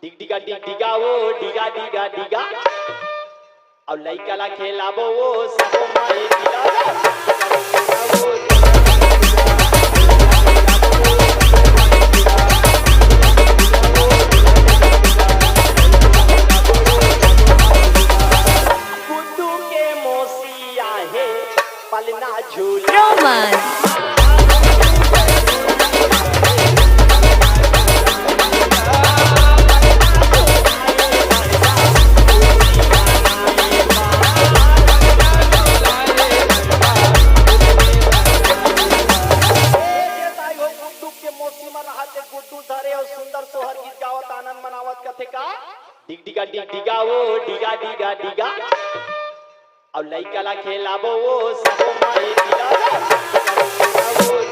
डिग डिगा डिग डिगा वो डिगा डिगा डिगा और लइका ला खेलाबो वो सबो माई गुड्डू के मोसिया है पलना झूला सुंदर सोहर गीत गावत आनंद मनावत कथे का डिग डिगा डिग डिगा वो डिगा डिगा डिगा और लइका ला खेलाबो वो सबो माई डिगा